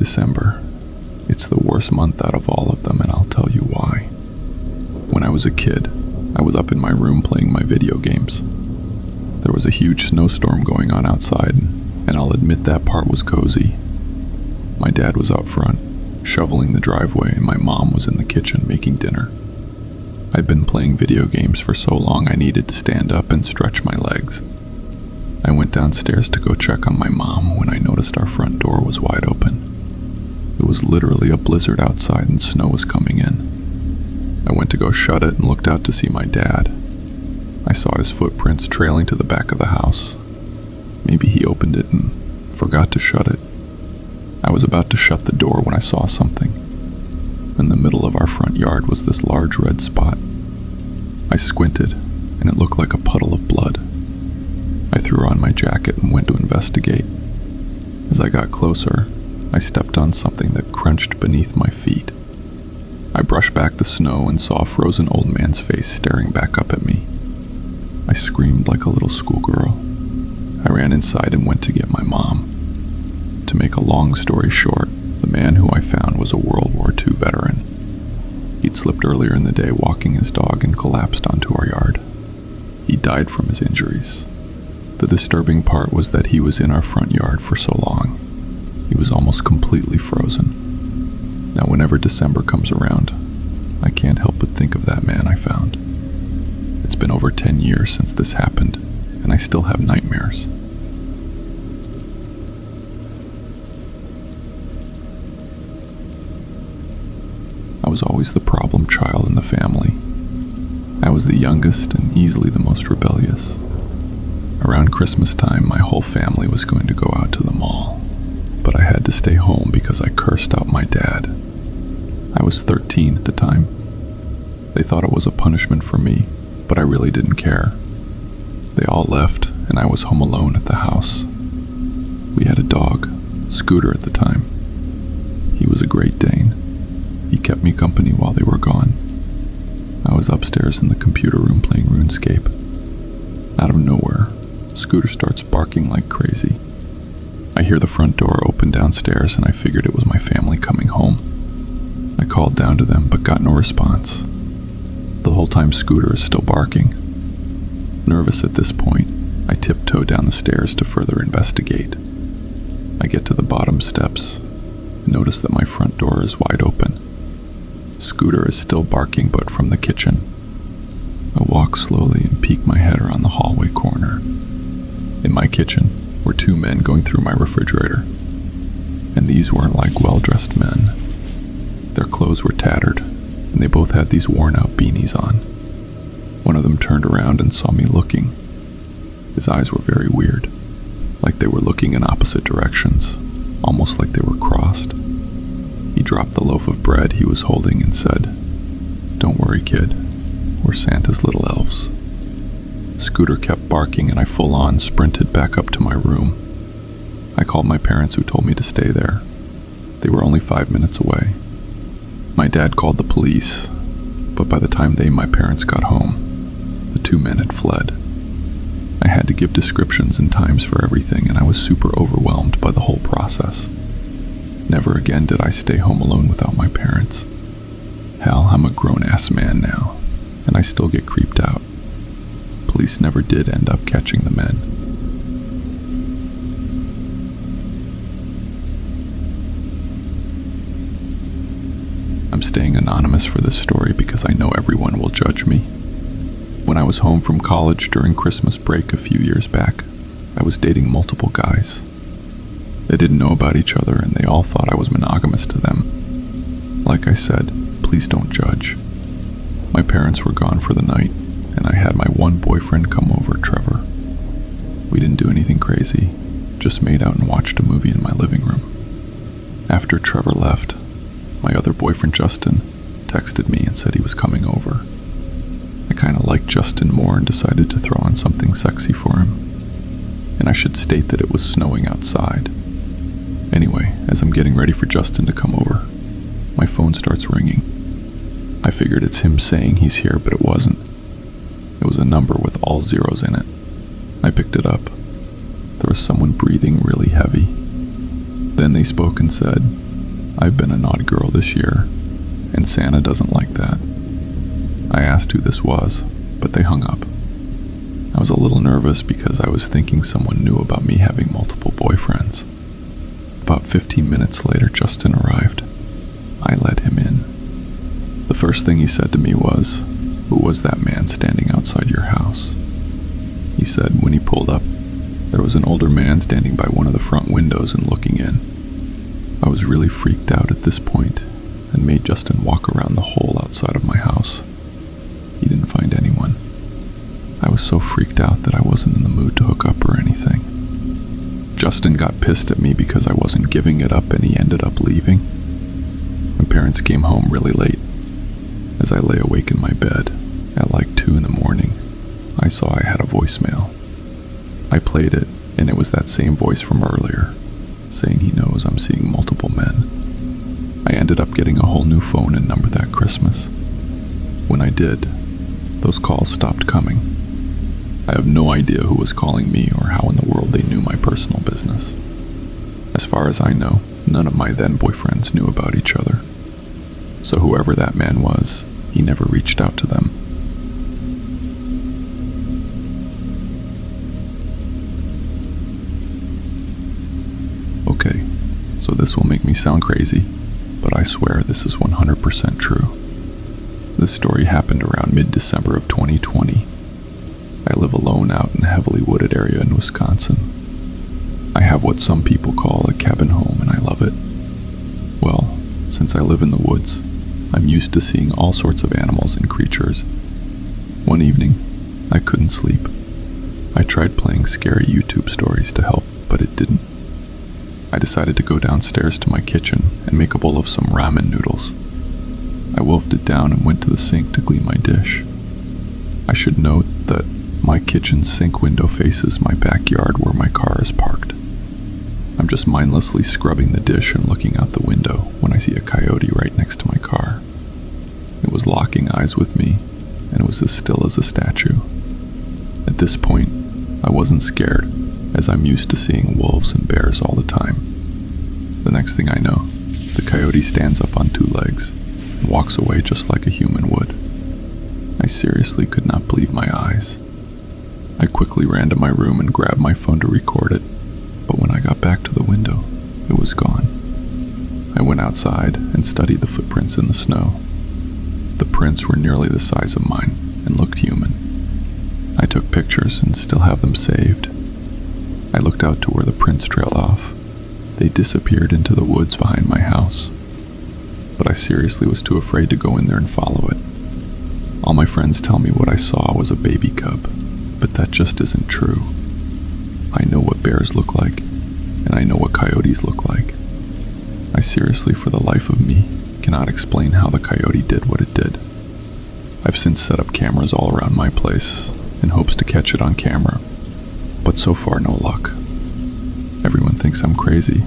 December. It's the worst month out of all of them, and I'll tell you why. When I was a kid, I was up in my room playing my video games. There was a huge snowstorm going on outside, and I'll admit that part was cozy. My dad was out front, shoveling the driveway, and my mom was in the kitchen making dinner. I'd been playing video games for so long I needed to stand up and stretch my legs. I went downstairs to go check on my mom when I noticed our front door was wide open. It was literally a blizzard outside and snow was coming in. I went to go shut it and looked out to see my dad. I saw his footprints trailing to the back of the house. Maybe he opened it and forgot to shut it. I was about to shut the door when I saw something. In the middle of our front yard was this large red spot. I squinted, and it looked like a puddle of blood. I threw on my jacket and went to investigate. As I got closer, I stepped on something that crunched beneath my feet. I brushed back the snow and saw a frozen old man's face staring back up at me. I screamed like a little schoolgirl. I ran inside and went to get my mom. To make a long story short, the man who I found was a World War II veteran. He'd slipped earlier in the day walking his dog and collapsed onto our yard. He died from his injuries. The disturbing part was that he was in our front yard for so long. He was almost completely frozen. Now, whenever December comes around, I can't help but think of that man I found. It's been over 10 years since this happened, and I still have nightmares. I was always the problem child in the family. I was the youngest and easily the most rebellious. Around Christmas time, my whole family was going to go out to the mall, but I had to stay home because I cursed out my dad. I was 13 at the time. They thought it was a punishment for me, but I really didn't care. They all left, and I was home alone at the house. We had a dog, Scooter at the time. He was a Great Dane. He kept me company while they were gone. I was upstairs in the computer room playing RuneScape. Out of nowhere, Scooter starts barking like crazy. I hear the front door open downstairs and I figured it was my family coming home. I called down to them but got no response. The whole time Scooter is still barking. Nervous at this point, I tiptoe down the stairs to further investigate. I get to the bottom steps and notice that my front door is wide open. Scooter is still barking, but from the kitchen. I walk slowly and peek my head around the hallway corner. In my kitchen were two men going through my refrigerator, and these weren't like well-dressed men. Their clothes were tattered, and they both had these worn-out beanies on. One of them turned around and saw me looking. His eyes were very weird, like they were looking in opposite directions, almost like they were crossed. He dropped the loaf of bread he was holding and said, "Don't worry, kid. We're Santa's little elves." Scooter kept barking and I full-on sprinted back up to my room. I called my parents, who told me to stay there. They were only 5 minutes away. My dad called the police, but by the time my parents got home, the two men had fled. I had to give descriptions and times for everything, and I was super overwhelmed by the whole process. Never again did I stay home alone without my parents. Hell, I'm a grown-ass man now, and I still get creeped out. Police never did end up catching the men. I'm staying anonymous for this story because I know everyone will judge me. When I was home from college during Christmas break a few years back, I was dating multiple guys. They didn't know about each other, and they all thought I was monogamous to them. Like I said, please don't judge. My parents were gone for the night, and I had my one boyfriend come over, Trevor. We didn't do anything crazy, just made out and watched a movie in my living room. After Trevor left, my other boyfriend, Justin, texted me and said he was coming over. I kinda liked Justin more and decided to throw on something sexy for him. And I should state that it was snowing outside. Anyway, as I'm getting ready for Justin to come over, my phone starts ringing. I figured it's him saying he's here, but it wasn't. It was a number with all zeros in it. I picked it up. There was someone breathing really heavy. Then they spoke and said, I've been a naughty girl this year, and Santa doesn't like that. I asked who this was, but they hung up. I was a little nervous because I was thinking someone knew about me having multiple boyfriends. About 15 minutes later, Justin arrived. I let him in. The first thing he said to me was, "Who was that man standing outside your house?" He said when he pulled up, there was an older man standing by one of the front windows and looking in. I was really freaked out at this point and made Justin walk around the hole outside of my house. He didn't find anyone. I was so freaked out that I wasn't in the mood to hook up or anything. Justin got pissed at me because I wasn't giving it up and he ended up leaving. My parents came home really late. As I lay awake in my bed at like 2 in the morning, I saw I had a voicemail. I played it, and it was that same voice from earlier, saying he knows I'm seeing multiple men. I ended up getting a whole new phone and number that Christmas. When I did, those calls stopped coming. I have no idea who was calling me or how in the world they knew my personal business. As far as I know, none of my then boyfriends knew about each other. So whoever that man was, he never reached out to them. Okay, so this will make me sound crazy, but I swear this is 100% true. This story happened around mid-December of 2020. I live alone out in a heavily wooded area in Wisconsin. I have what some people call a cabin home, and I love it. Well, since I live in the woods, I'm used to seeing all sorts of animals and creatures. One evening, I couldn't sleep. I tried playing scary YouTube stories to help, but it didn't. I decided to go downstairs to my kitchen and make a bowl of some ramen noodles. I wolfed it down and went to the sink to clean my dish. I should note that my kitchen sink window faces my backyard where my car is parked. I'm just mindlessly scrubbing the dish and looking out the window when I see a coyote right next to my car. It was locking eyes with me, and it was as still as a statue. At this point, I wasn't scared, as I'm used to seeing wolves and bears all the time. The next thing I know, the coyote stands up on 2 legs and walks away just like a human would. I seriously could not believe my eyes. I quickly ran to my room and grabbed my phone to record it, but when I got back to the window, it was gone. I went outside and studied the footprints in the snow. The prints were nearly the size of mine and looked human. I took pictures and still have them saved. I looked out to where the prints trailed off. They disappeared into the woods behind my house. But I seriously was too afraid to go in there and follow it. All my friends tell me what I saw was a baby cub, but that just isn't true. I know what bears look like, and I know what coyotes look like. I seriously, for the life of me, cannot explain how the coyote did what it did. I've since set up cameras all around my place in hopes to catch it on camera, but so far no luck. Everyone thinks I'm crazy,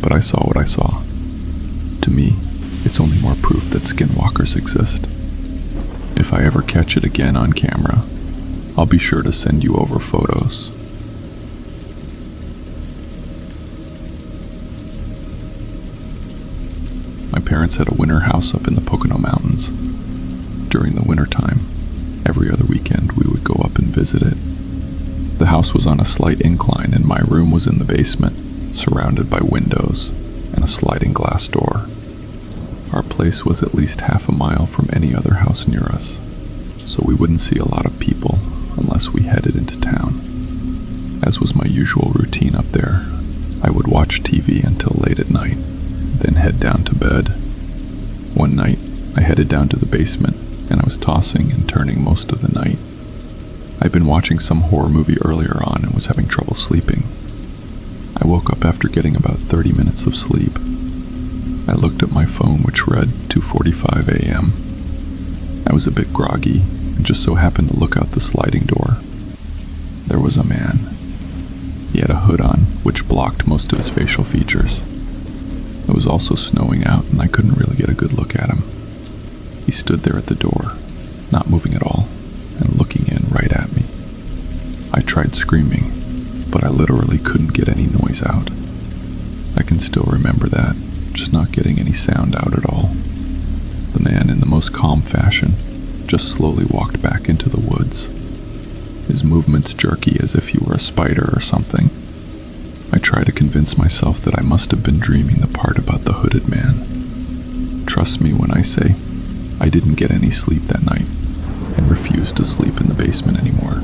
but I saw what I saw. To me, it's only more proof that skinwalkers exist. If I ever catch it again on camera, I'll be sure to send you over photos. My parents had a winter house up in the Pocono Mountains. During the winter time, every other weekend we would go up and visit it. The house was on a slight incline and my room was in the basement, surrounded by windows and a sliding glass door. Our place was at least half a mile from any other house near us, so we wouldn't see a lot of people unless we headed into town. As was my usual routine up there, I would watch TV until late at night, then head down to bed. One night, I headed down to the basement, and I was tossing and turning most of the night. I'd been watching some horror movie earlier on and was having trouble sleeping. I woke up after getting about 30 minutes of sleep. I looked at my phone, which read 2:45 a.m. I was a bit groggy and just so happened to look out the sliding door. There was a man. He had a hood on, which blocked most of his facial features. It was also snowing out, and I couldn't really get a good look at him. He stood there at the door, not moving at all, and looking in right at me. I tried screaming, but I literally couldn't get any noise out. I can still remember that, just not getting any sound out at all. The man, in the most calm fashion, just slowly walked back into the woods, his movements jerky as if he were a spider or something. I try to convince myself that I must have been dreaming the part about the hooded man. Trust me when I say I didn't get any sleep that night and refused to sleep in the basement anymore.